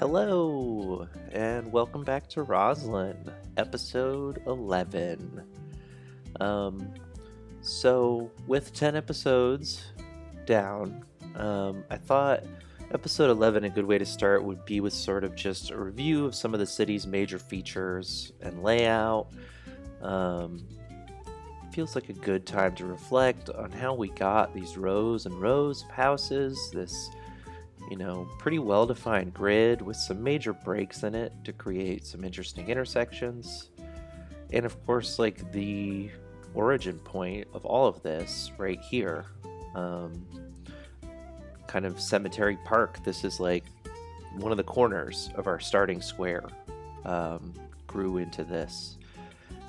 Hello, and welcome back to Roslyn, episode 11. Um, with 10 episodes down, I thought episode 11, a good way to start would be with sort of just a review of some of the city's major features and layout. Um, Feels like a good time to reflect on how we got these rows and rows of houses, this pretty well defined grid with some major breaks in it to create some interesting intersections. And of course, like the origin point of all of this right here, um, kind of Cemetery Park. This is like one of the corners of our starting square, grew into this.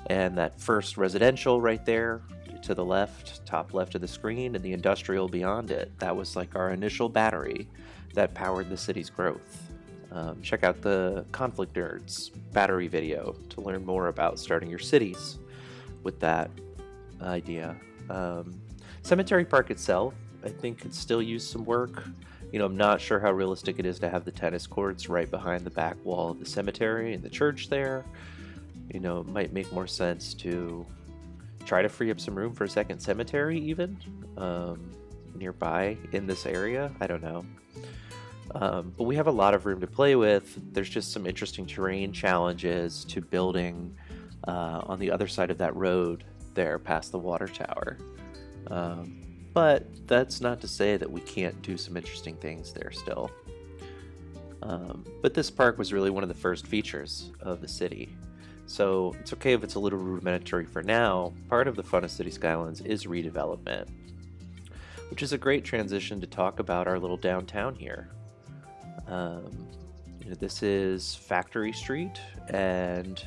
And that first residential right there to the left, top left of the screen, and the industrial beyond it, that was like our initial battery that powered the city's growth. Check out the Conflict Nerds battery video to learn more about starting your cities with that idea. Cemetery Park itself, I think, could still use some work. I'm not sure how realistic it is to have the tennis courts right behind the back wall of the cemetery and the church there. It might make more sense to try to free up some room for a second cemetery even nearby in this area. I don't know. But we have a lot of room to play with. There's just some interesting terrain challenges to building on the other side of that road there past the water tower. But that's not to say that we can't do some interesting things there still. But this park was really one of the first features of the city. So it's okay if it's a little rudimentary for now. Part of the fun of City Skylines is redevelopment, which is a great transition to talk about our little downtown here. This is Factory Street, and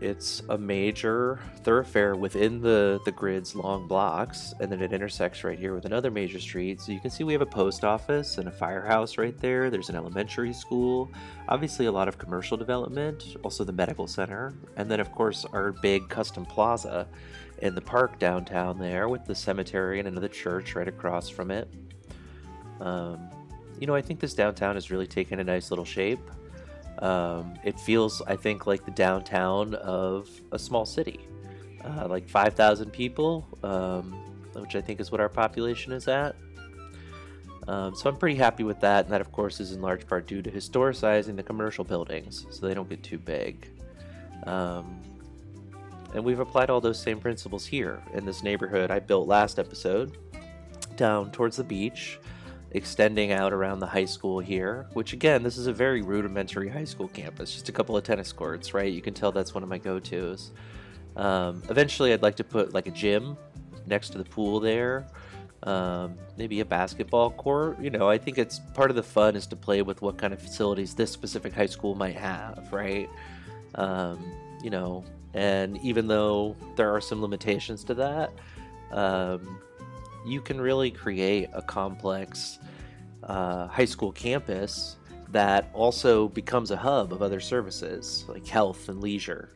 it's a major thoroughfare within the grid's long blocks, and then it intersects right here with another major street. So you can see we have a post office and a firehouse right there. There's an elementary school, obviously a lot of commercial development, also the medical center, and then of course our big custom plaza in the park downtown there with the cemetery and another church right across from it. I think this downtown has really taken a nice little shape. It feels, I think, like the downtown of a small city, like 5,000 people, which I think is what our population is at. So I'm pretty happy with that, and that, of course, is in large part due to historicizing the commercial buildings so they don't get too big. And we've applied all those same principles here in this neighborhood I built last episode, down towards the beach, extending out around the high school here, which again, this is a very rudimentary high school campus, just a couple of tennis courts, right? You can tell that's one of my go-tos. Eventually I'd like to put like a gym next to the pool there, maybe a basketball court. I think it's part of the fun is to play with what kind of facilities this specific high school might have, right? And even though there are some limitations to that, you can really create a complex high school campus that also becomes a hub of other services like health and leisure.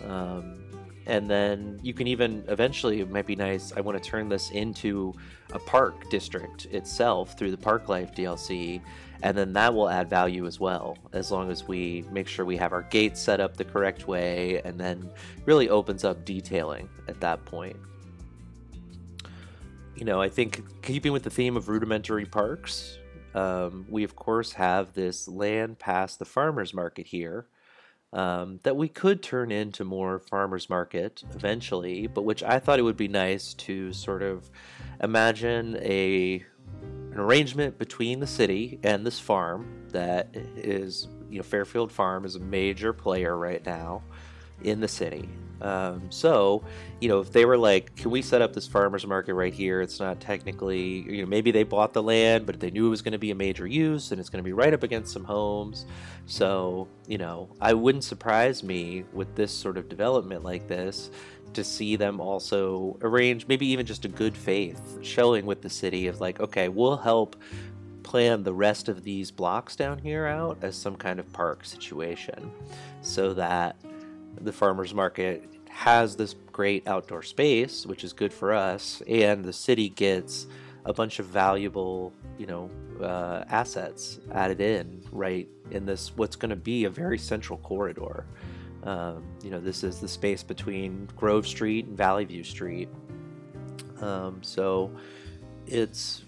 And then you can even eventually, it might be nice, I want to turn this into a park district itself through the Park Life DLC, and then that will add value as well, as long as we make sure we have our gates set up the correct way, and then really opens up detailing at that point. I think keeping with the theme of rudimentary parks, we of course have this land past the farmer's market here that we could turn into more farmer's market eventually, but which I thought it would be nice to sort of imagine an arrangement between the city and this farm that is, Fairfield Farm is a major player right now in the city. If they were like, can we set up this farmer's market right here? It's not technically, maybe they bought the land, but they knew it was going to be a major use and it's going to be right up against some homes. So, I wouldn't surprise me with this sort of development like this to see them also arrange maybe even just a good faith showing with the city of like, okay, we'll help plan the rest of these blocks down here out as some kind of park situation so that the farmer's market has this great outdoor space, which is good for us, and the city gets a bunch of valuable, assets added in right in this what's going to be a very central corridor. This is the space between Grove Street and Valley View Street. So it's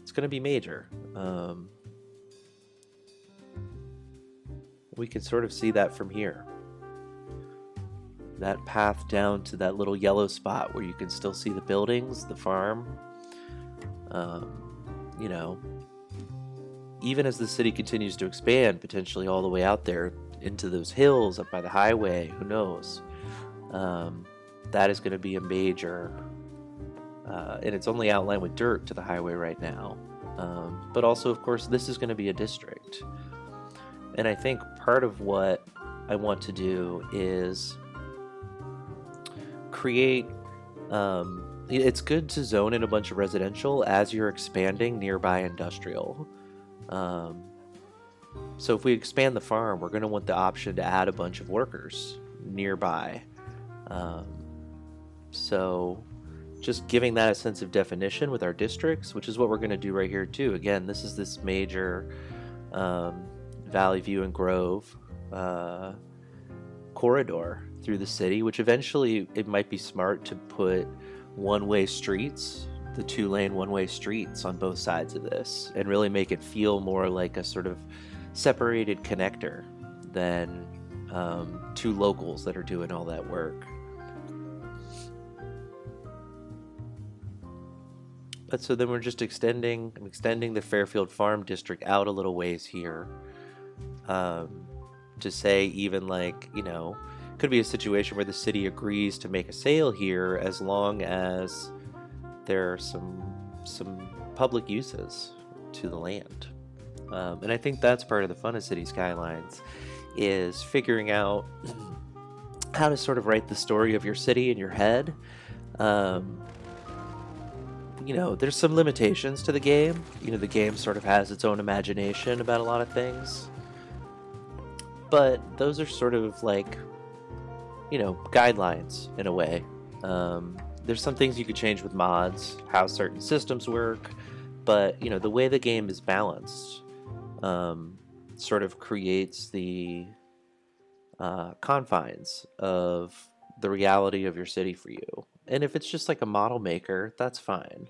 it's going to be major. We can sort of see that from here. That path down to that little yellow spot where you can still see the buildings, the farm. Even as the city continues to expand, potentially all the way out there into those hills up by the highway, who knows? That is going to be a major, and it's only outlined with dirt to the highway right now. But also, of course, this is going to be a district. And I think part of what I want to do is create, it's good to zone in a bunch of residential as you're expanding nearby industrial. So if we expand the farm, we're going to want the option to add a bunch of workers nearby. So just giving that a sense of definition with our districts, which is what we're going to do right here too. Again, this is this major Valley View and Grove corridor through the city, which eventually it might be smart to put one-way streets, the two-lane one-way streets on both sides of this, and really make it feel more like a sort of separated connector than two locals that are doing all that work. But so then we're just extending the Fairfield Farm District out a little ways here. To say even could be a situation where the city agrees to make a sale here as long as there are some public uses to the land. And I think that's part of the fun of City Skylines, is figuring out how to sort of write the story of your city in your head. There's some limitations to the game. The game sort of has its own imagination about a lot of things. But those are sort of guidelines in a way. There's some things you could change with mods, how certain systems work, but the way the game is balanced sort of creates the confines of the reality of your city for you. And if it's just like a model maker, that's fine.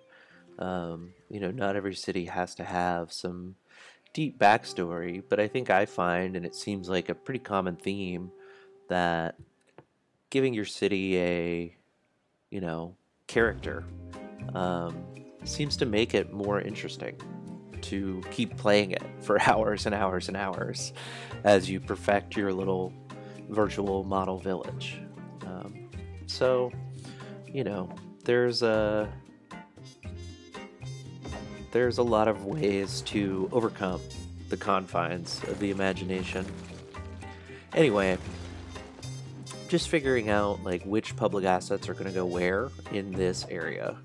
Not every city has to have some deep backstory, but I think I find, and it seems like a pretty common theme, that giving your city a character seems to make it more interesting to keep playing it for hours and hours and hours as you perfect your little virtual model village. There's a lot of ways to overcome the confines of the imagination. Anyway, just figuring out which public assets are going to go where in this area.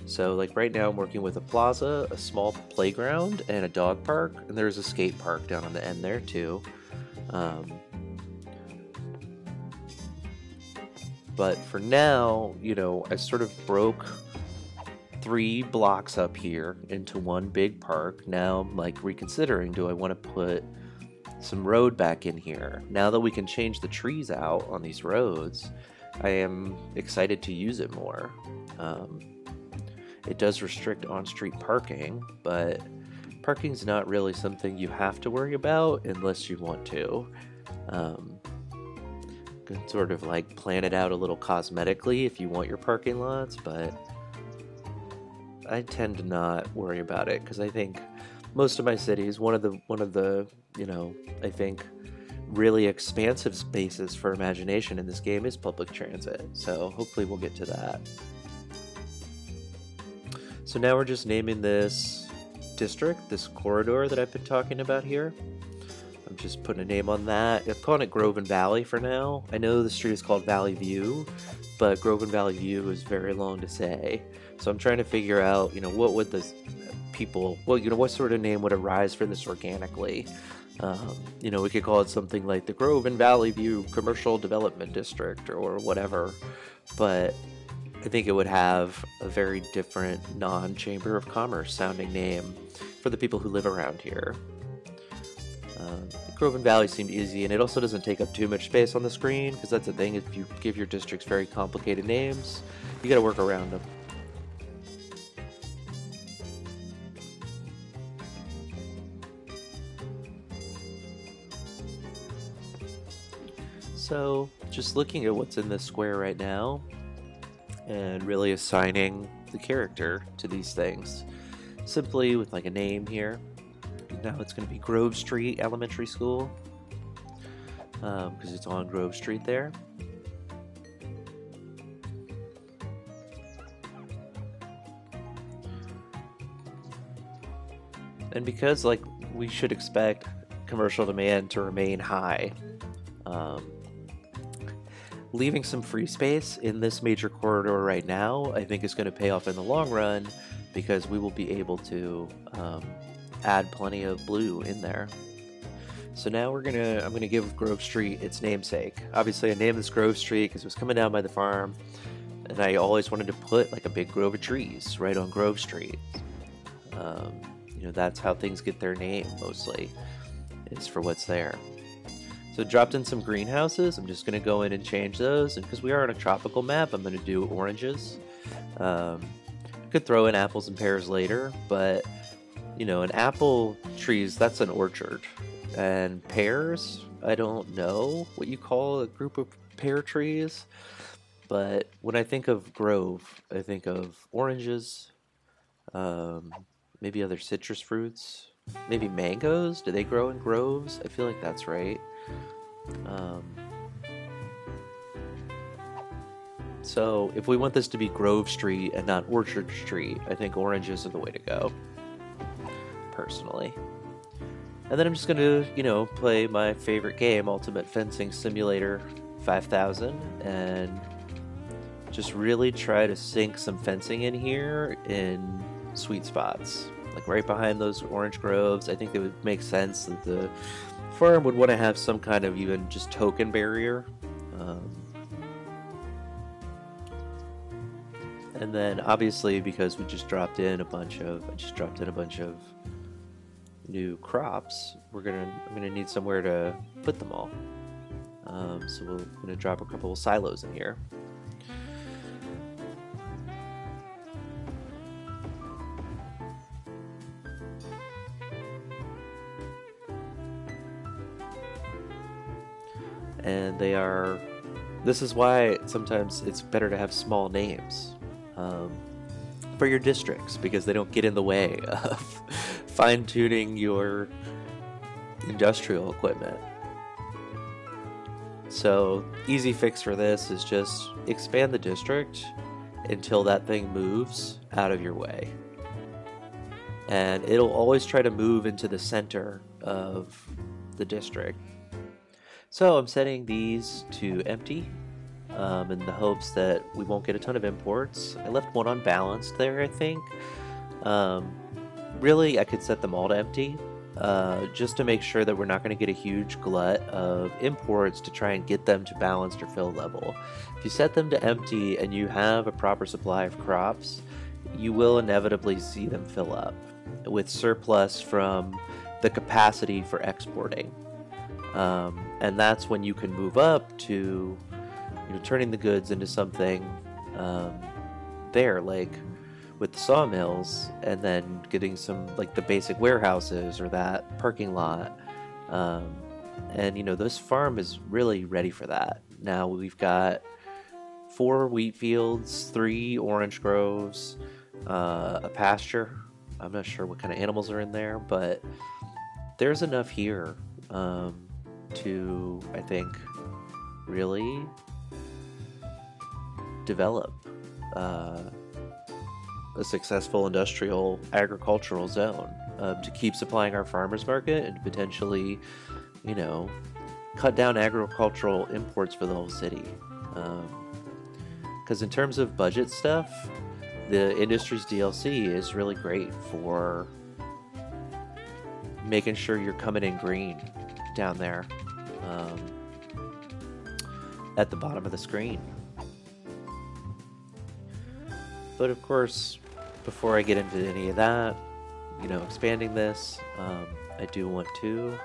So right now I'm working with a plaza, a small playground, and a dog park, and there's a skate park down on the end there too. But for now, I sort of broke 3 blocks up here into one big park. Now I'm reconsidering, do I want to put some road back in here? Now that we can change the trees out on these roads, I am excited to use it more. It does restrict on-street parking, but parking's not really something you have to worry about unless you want to. You can sort of plan it out a little cosmetically if you want your parking lots, but I tend to not worry about it because I think most of my cities, one of the I think really expansive spaces for imagination in this game is public transit. So hopefully we'll get to that. So now we're just naming this district, this corridor that I've been talking about here. I'm just putting a name on that. I'm calling it Grove and Valley for now. I know the street is called Valley View, but Grove and Valley View is very long to say. So I'm trying to figure out, what would the people, what sort of name would arise for this organically? We could call it something like the Grove and Valley View Commercial Development District or whatever. But I think it would have a very different non-Chamber of Commerce sounding name for the people who live around here. Grove and Valley seemed easy, and it also doesn't take up too much space on the screen, because that's the thing, if you give your districts very complicated names, you gotta work around them. So, just looking at what's in this square right now, and really assigning the character to these things, simply with like a name here. Now it's going to be Grove Street Elementary School, because it's on Grove Street there. And because like we should expect commercial demand to remain high, leaving some free space in this major corridor right now, I think is going to pay off in the long run, because we will be able to add plenty of blue in there. So now I'm gonna give Grove Street its namesake. Obviously, I named this Grove Street because it was coming down by the farm, and I always wanted to put like a big grove of trees right on Grove Street. You know, that's how things get their name mostly, is for what's there. So dropped in some greenhouses. I'm just gonna go in and change those, and because we are on a tropical map, I'm gonna do oranges. Could throw in apples and pears later, but you know, an apple trees, that's an orchard. And pears, I don't know what you call a group of pear trees, but when I think of grove, I think of oranges, maybe other citrus fruits, maybe mangoes. Do they grow in groves? I feel like that's right. So if we want this to be Grove Street and not Orchard Street, I think oranges are the way to go, personally. And then I'm just gonna, you know, play my favorite game, Ultimate Fencing Simulator 5000, and just really try to sink some fencing in here in sweet spots. Like right behind those orange groves, I think it would make sense that the farm would want to have some kind of even just token barrier. And then obviously, because we just dropped in a bunch of, new crops, I'm gonna need somewhere to put them all. So we're gonna drop a couple of silos in here. And this is why sometimes it's better to have small names for your districts, because they don't get in the way of fine-tuning your industrial equipment. So easy fix for this is just expand the district until that thing moves out of your way, and it'll always try to move into the center of the district. So I'm setting these to empty in the hopes that we won't get a ton of imports. I left one unbalanced there, I think. Really, I could set them all to empty, just to make sure that we're not going to get a huge glut of imports to try and get them to balanced or fill level. If you set them to empty and you have a proper supply of crops, you will inevitably see them fill up with surplus from the capacity for exporting. And that's when you can move up to, you know, turning the goods into something there, like with the sawmills, and then getting some like the basic warehouses or that parking lot. And you know, this farm is really ready for that. Now we've got 4 wheat fields, 3 orange groves, a pasture. I'm not sure what kind of animals are in there, but there's enough here to, I think, really develop a successful industrial agricultural zone to keep supplying our farmers market and potentially, you know, cut down agricultural imports for the whole city. Because in terms of budget stuff, the industry's DLC is really great for making sure you're coming in green down there at the bottom of the screen. But of course, before I get into any of that, expanding this, I do want to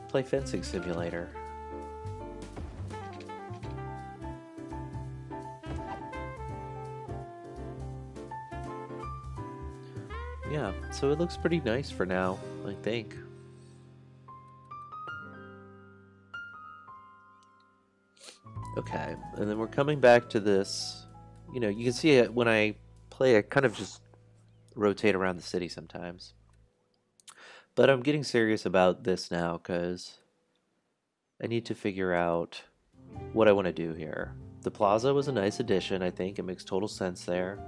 play Fencing Simulator. Yeah, so it looks pretty nice for now, I think. Okay, and then we're coming back to this. You can see it when I play, I kind of just rotate around the city sometimes. But I'm getting serious about this now because I need to figure out what I want to do here. The plaza was a nice addition, I think. It makes total sense there.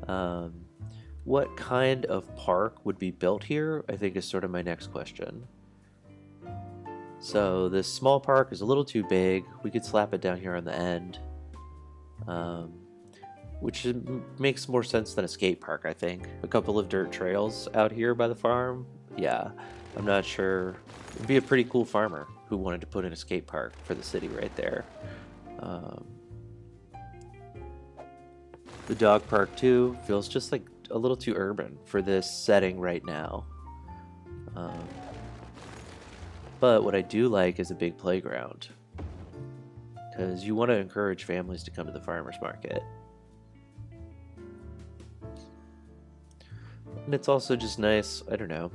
Um, what kind of park would be built here, I think, is sort of my next question. So this small park is a little too big. We could slap it down here on the end, which makes more sense than a skate park, I think. A couple of dirt trails out here by the farm. Yeah, I'm not sure. It'd be a pretty cool farmer who wanted to put in a skate park for the city right there. The dog park too feels just like a little too urban for this setting right now. But what I do like is a big playground, because you want to encourage families to come to the farmers market. And it's also just nice, I don't know,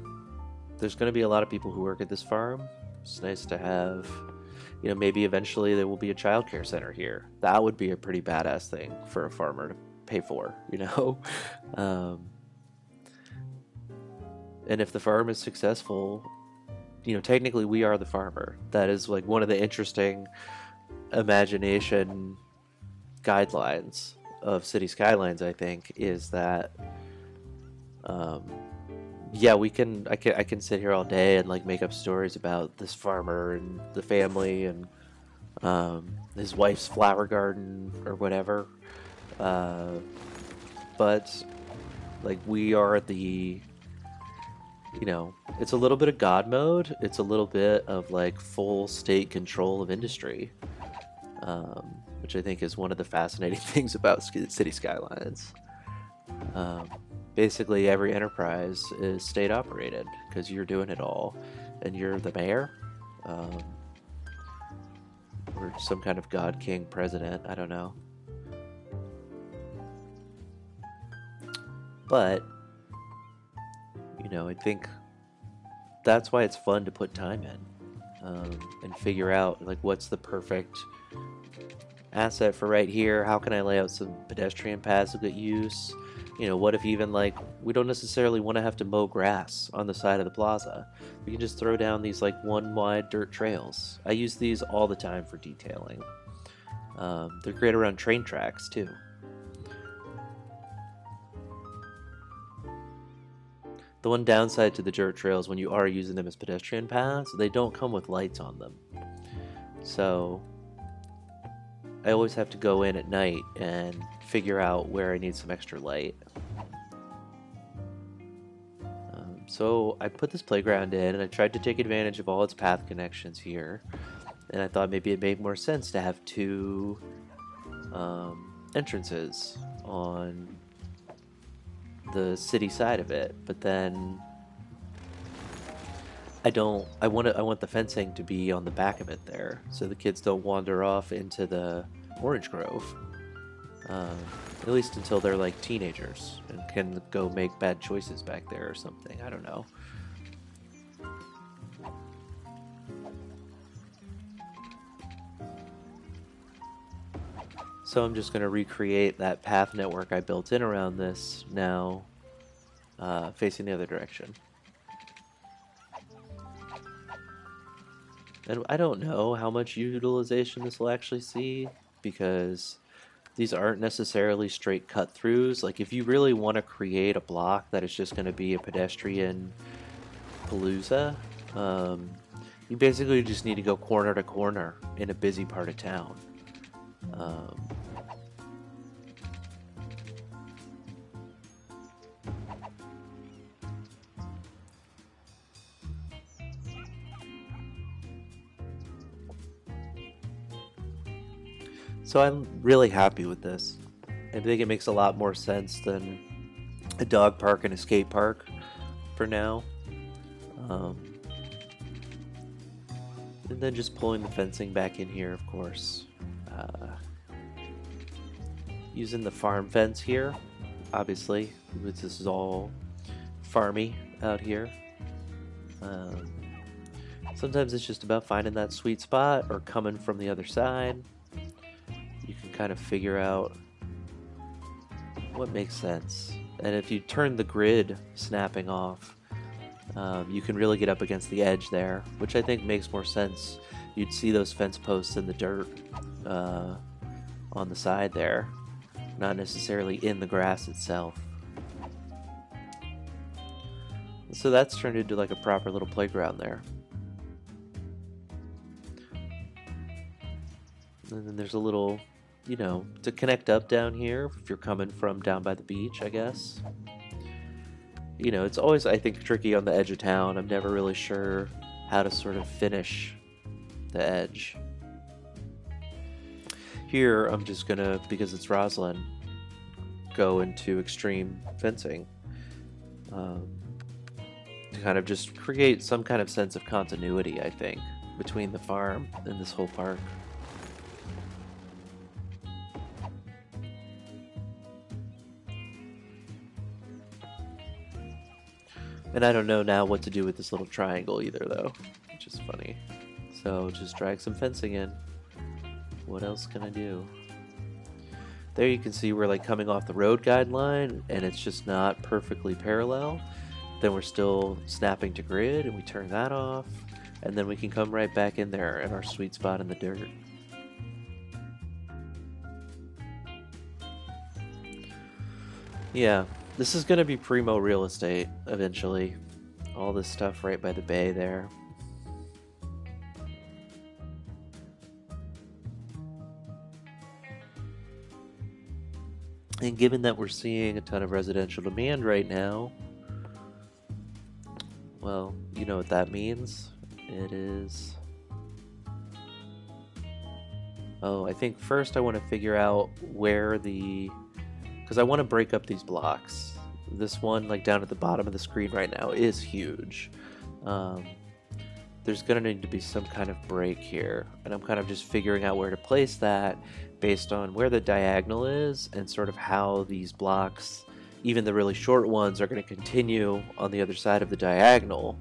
there's going to be a lot of people who work at this farm. It's nice to have, maybe eventually there will be a childcare center here. That would be a pretty badass thing for a farmer to pay for, And if the farm is successful, technically we are the farmer. That is like one of the interesting imagination guidelines of City Skylines, I think, is that yeah, I can sit here all day and like make up stories about this farmer and the family and his wife's flower garden or whatever. But like we are the it's a little bit of God mode. It's a little bit of like full state control of industry, which I think is one of the fascinating things about City Skylines. Basically, every enterprise is state operated because you're doing it all, and you're the mayor, or some kind of God King president. I don't know, but I think that's why it's fun to put time in, and figure out like what's the perfect asset for right here. How can I lay out some pedestrian paths to get use? What if even like we don't necessarily want to have to mow grass on the side of the plaza? We can just throw down these like one wide dirt trails. I use these all the time for detailing. They're great around train tracks too. The one downside to the dirt trails when you are using them as pedestrian paths, they don't come with lights on them. So I always have to go in at night and figure out where I need some extra light. So I put this playground in and I tried to take advantage of all its path connections here. And I thought maybe it made more sense to have two entrances on the city side of it, but then I want the fencing to be on the back of it there, so the kids don't wander off into the orange grove, at least until they're like teenagers and can go make bad choices back there or something. I don't know. So I'm just going to recreate that path network I built in around this now, facing the other direction. And I don't know how much utilization this will actually see, because these aren't necessarily straight cut-throughs. Like, if you really want to create a block that is just going to be a pedestrian palooza, you basically just need to go corner to corner in a busy part of town. So I'm really happy with this, I think it makes a lot more sense than a dog park and a skate park for now. Um, and then just pulling the fencing back in here, of course. Using the farm fence here, obviously. This is all farmy out here. Sometimes it's just about finding that sweet spot or coming from the other side. You can kind of figure out what makes sense. And if you turn the grid snapping off, you can really get up against the edge there, which I think makes more sense. You'd see those fence posts in the dirt on the side there, not necessarily in the grass itself. So that's turned into like a proper little playground there. And then there's a little, you know, to connect up down here if you're coming from down by the beach, I guess. You know, it's always, I think, tricky on the edge of town. I'm never really sure how to sort of finish the edge. Here, I'm just gonna, because it's Roslyn, go into extreme fencing. To kind of just create some kind of sense of continuity, I think, between the farm and this whole park. And I don't know now what to do with this little triangle either, though, which is funny. So just drag some fencing in. What else can I do? There you can see we're like coming off the road guideline and it's just not perfectly parallel. Then we're still snapping to grid and we turn that off. And then we can come right back in there in our sweet spot in the dirt. Yeah, this is going to be primo real estate eventually. All this stuff right by the bay there. And given that we're seeing a ton of residential demand right now, well, you know what that means. It is... Oh, I think first I want to figure out where the... Because I want to break up these blocks. This one, like down at the bottom of the screen right now, is huge. There's going to need to be some kind of break here. And I'm kind of just figuring out where to place that based on where the diagonal is and sort of how these blocks, even the really short ones, are going to continue on the other side of the diagonal.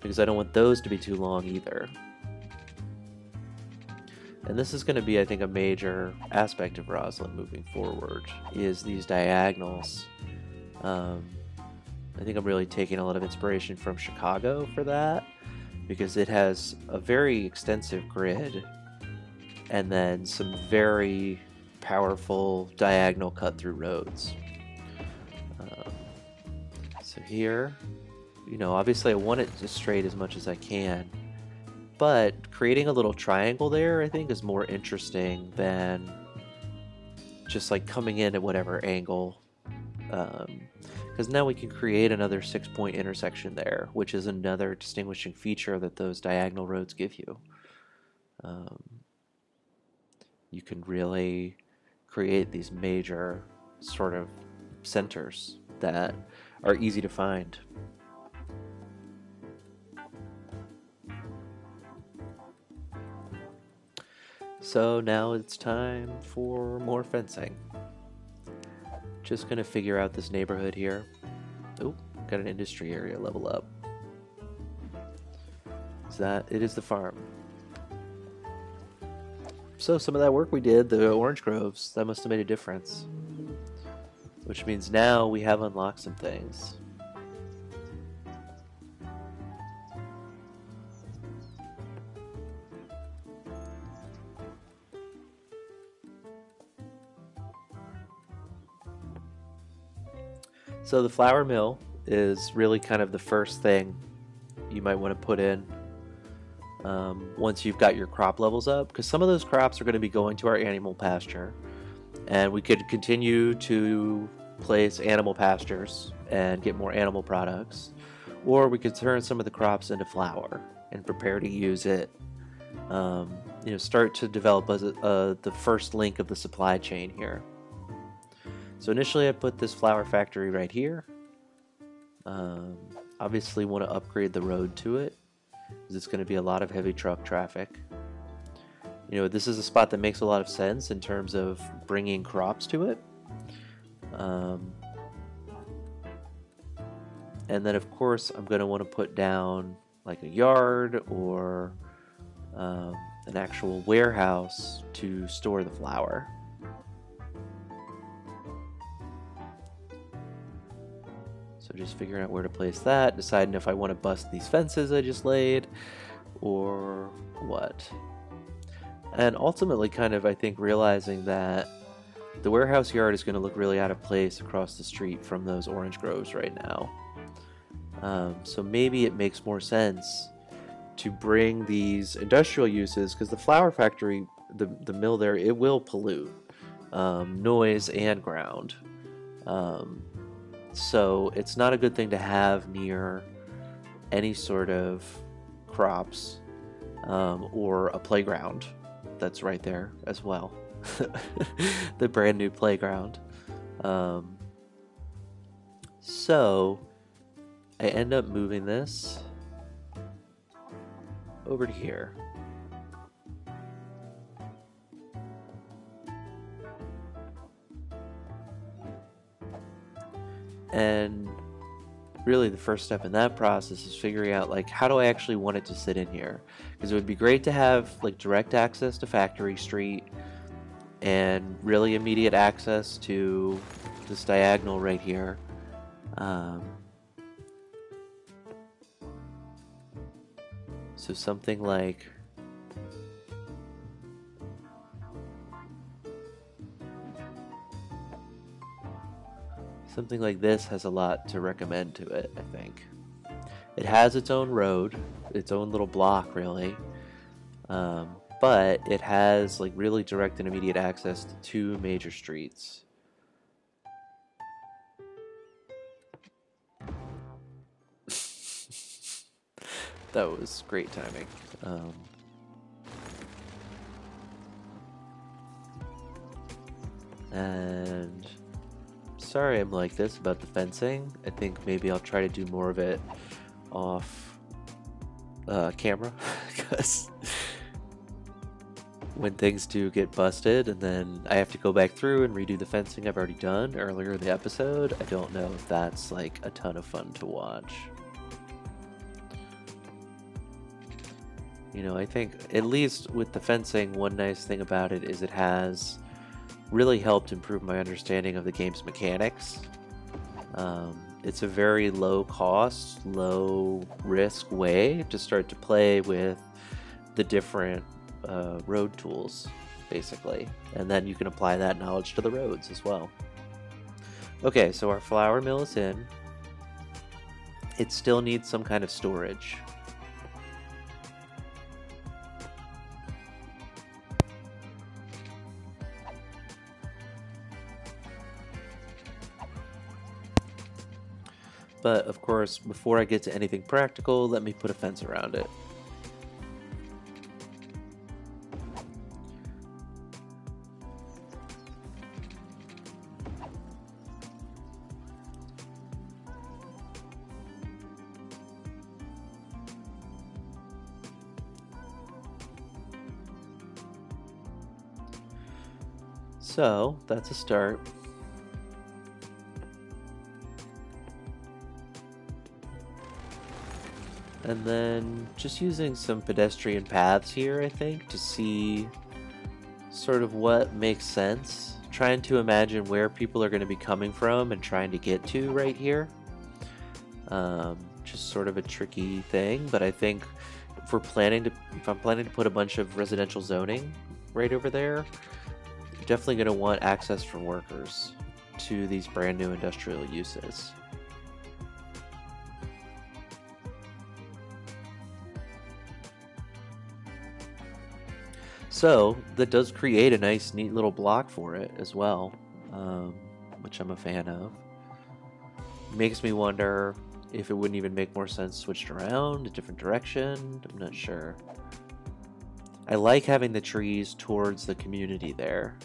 Because I don't want those to be too long either. And this is going to be, I think, a major aspect of Roslyn moving forward, is these diagonals. I think I'm really taking a lot of inspiration from Chicago for that, because it has a very extensive grid and then some very powerful diagonal cut-through roads. So here, you know, obviously I want it to straight as much as I can, but creating a little triangle there, I think, is more interesting than just like coming in at whatever angle. Because now we can create another 6-point intersection there, which is another distinguishing feature that those diagonal roads give you. You can really create these major sort of centers that are easy to find. So now it's time for more fencing. Just gonna figure out this neighborhood here. Oh, got an industry area level up. Is that? It is the farm. So some of that work we did, the orange groves, that must have made a difference. Which means now we have unlocked some things. So the flour mill is really kind of the first thing you might want to put in once you've got your crop levels up, because some of those crops are going to be going to our animal pasture, and we could continue to place animal pastures and get more animal products, or we could turn some of the crops into flour and prepare to use it. You know, start to develop the first link of the supply chain here. So initially I put this flower factory right here. Obviously want to upgrade the road to it, because it's going to be a lot of heavy truck traffic. You know, this is a spot that makes a lot of sense in terms of bringing crops to it. And then of course I'm going to want to put down like a yard or an actual warehouse to store the flour. So just figuring out where to place that, deciding if I want to bust these fences I just laid or what. And ultimately kind of, I think, realizing that the warehouse yard is going to look really out of place across the street from those orange groves right now. So maybe it makes more sense to bring these industrial uses, because the flour factory, the mill there, it will pollute noise and ground. So it's not a good thing to have near any sort of crops or a playground that's right there as well. The brand new playground. So I end up moving this over to here. And really the first step in that process is figuring out, like, how do I actually want it to sit in here? Because it would be great to have like direct access to Factory Street and really immediate access to this diagonal right here. So something like this has a lot to recommend to it, I think. It has its own road, its own little block, really. But it has like really direct and immediate access to two major streets. That was great timing. And sorry I'm like this about the fencing. I think maybe I'll try to do more of it off camera, because when things do get busted and then I have to go back through and redo the fencing I've already done earlier in the episode, I don't know if that's like a ton of fun to watch. You know, I think at least with the fencing, one nice thing about it is it has really helped improve my understanding of the game's mechanics. It's a very low cost, low risk way to start to play with the different road tools, basically. And then you can apply that knowledge to the roads as well. Okay, so our flour mill is in. It still needs some kind of storage. But of course, before I get to anything practical, let me put a fence around it. So that's a start. And then just using some pedestrian paths here, I think, to see sort of what makes sense. Trying to imagine where people are going to be coming from and trying to get to right here. Just sort of a tricky thing, but I think if I'm planning to put a bunch of residential zoning right over there, you're definitely going to want access for workers to these brand new industrial uses. So that does create a nice, neat little block for it as well, which I'm a fan of. Makes me wonder if it wouldn't even make more sense switched around, a different direction. I'm not sure. I like having the trees towards the community there.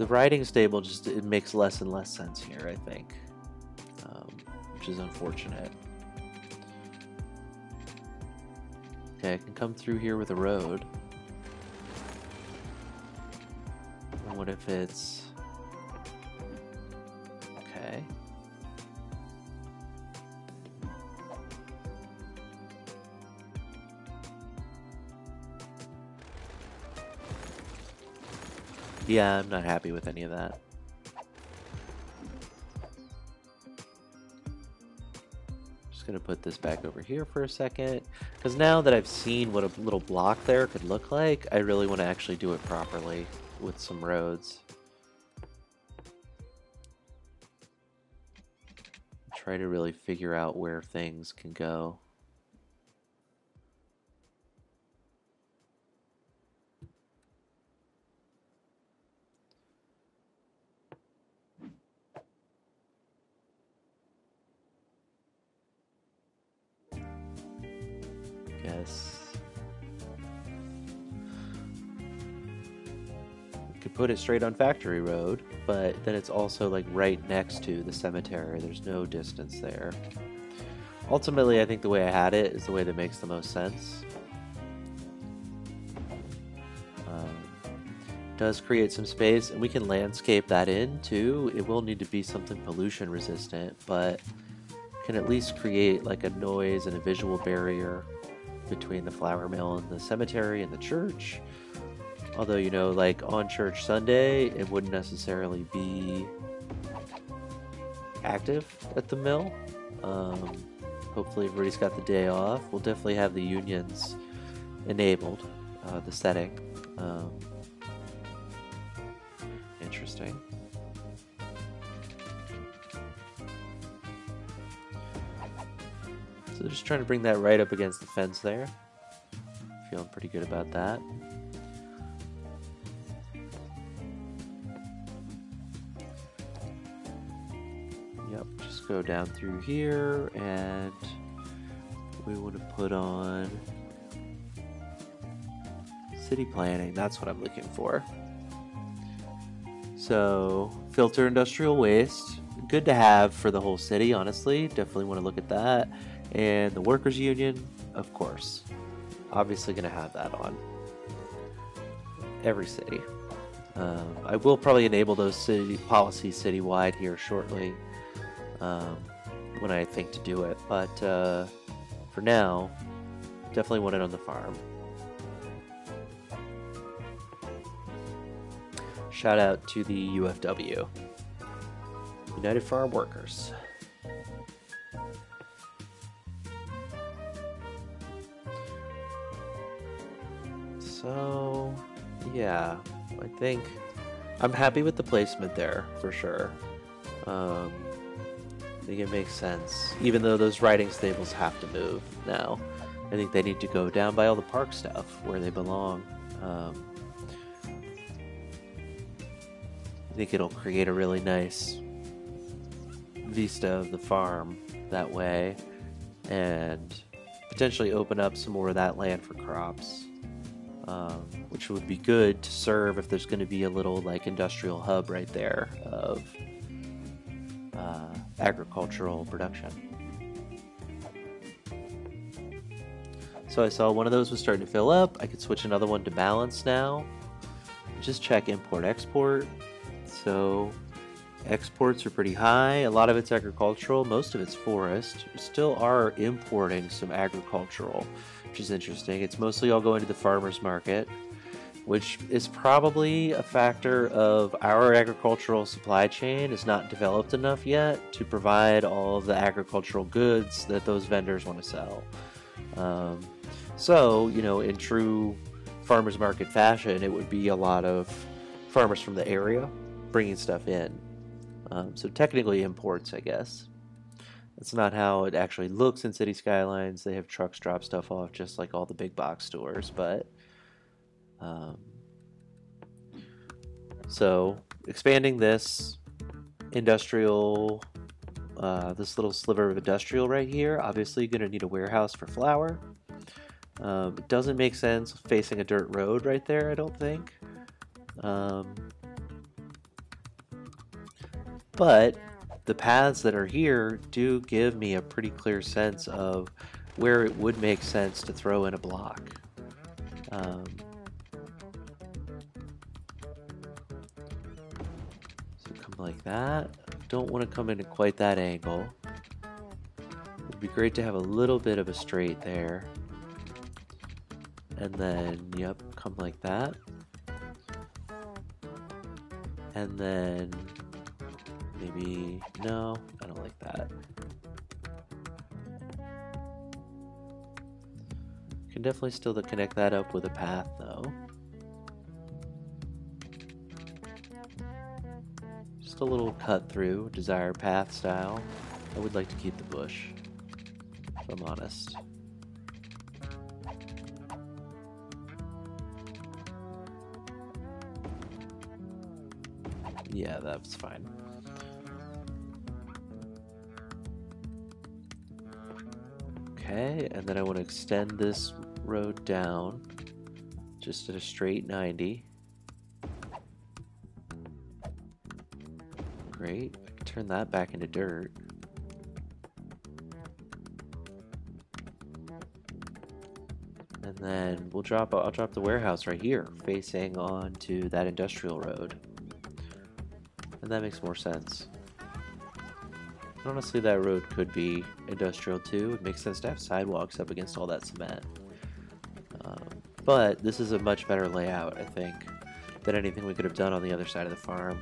the riding stable just it makes less and less sense here, I think, which is unfortunate. Okay, I can come through here with a road. And what if it's... Okay. Yeah, I'm not happy with any of that. Just gonna put this back over here for a second, because now that I've seen what a little block there could look like, I really want to actually do it properly with some roads. Try to really figure out where things can go. Guess could put it straight on Factory Road, but then it's also like right next to the cemetery. There's no distance there. Ultimately, I think the way I had it is the way that makes the most sense. Does create some space, and we can landscape that in too. It will need to be something pollution resistant, but can at least create like a noise and a visual barrier between the flour mill and the cemetery and the church. Although, you know, like on church Sunday, it wouldn't necessarily be active at the mill. Hopefully everybody's got the day off. We'll definitely have the unions enabled, the setting. Interesting. So just trying to bring that right up against the fence there. Feeling pretty good about that. Yep, just go down through here, and we want to put on city planning. That's what I'm looking for. So, filter industrial waste. Good to have for the whole city, honestly. Definitely want to look at that. And the workers' union, of course. Obviously going to have that on every city. I will probably enable those city policies citywide here shortly when I think to do it. But for now, definitely want it on the farm. Shout out to the UFW, United Farm Workers. So, yeah, I think I'm happy with the placement there for sure. I think it makes sense, even though those riding stables have to move now. I think they need to go down by all the park stuff where they belong. I think it'll create a really nice vista of the farm that way, and potentially open up some more of that land for crops, which would be good to serve if there's going to be a little like industrial hub right there of agricultural production. So I saw one of those was starting to fill up. I could switch another one to balance now. Just check import export. So exports are pretty high. A lot of it's agricultural, most of it's forest. We still are importing some agricultural, which is interesting. It's mostly all going to the farmers market, which is probably a factor of our agricultural supply chain is not developed enough yet to provide all of the agricultural goods that those vendors want to sell. So, you know, in true farmers market fashion, it would be a lot of farmers from the area bringing stuff in. So technically imports, I guess. That's not how it actually looks in City Skylines. They have trucks drop stuff off just like all the big box stores, but so expanding this industrial, this little sliver of industrial right here, obviously going to need a warehouse for flour. It doesn't make sense facing a dirt road right there, I don't think. But the paths that are here do give me a pretty clear sense of where it would make sense to throw in a block. So come like that. Don't want to come in at quite that angle. It'd be great to have a little bit of a straight there. And then, yep, come like that. And then maybe, no, I don't like that. Can definitely still connect that up with a path though. Just a little cut through, desired path style. I would like to keep the bush, if I'm honest. Yeah, that's fine. Okay, and then I want to extend this road down just at a straight 90. Great, I can turn that back into dirt. And then I'll drop the warehouse right here, facing onto that industrial road. And that makes more sense. Honestly, that road could be industrial too. It makes sense to have sidewalks up against all that cement. But this is a much better layout, I think, than anything we could have done on the other side of the farm.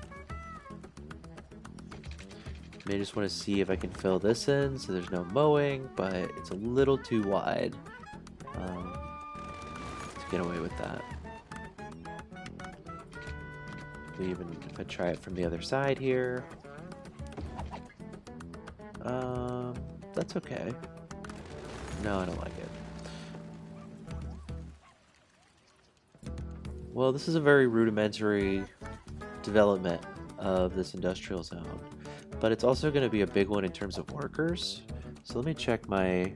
I just want to see if I can fill this in so there's no mowing, but it's a little too wide to get away with that. Even if I try it from the other side here, that's okay. No, I don't like it. Well, this is a very rudimentary development of this industrial zone, but it's also going to be a big one in terms of workers. So let me check my...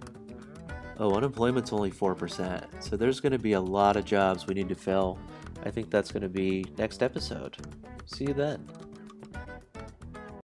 Oh, unemployment's only 4%, so there's going to be a lot of jobs we need to fill. I think that's going to be next episode. See you then.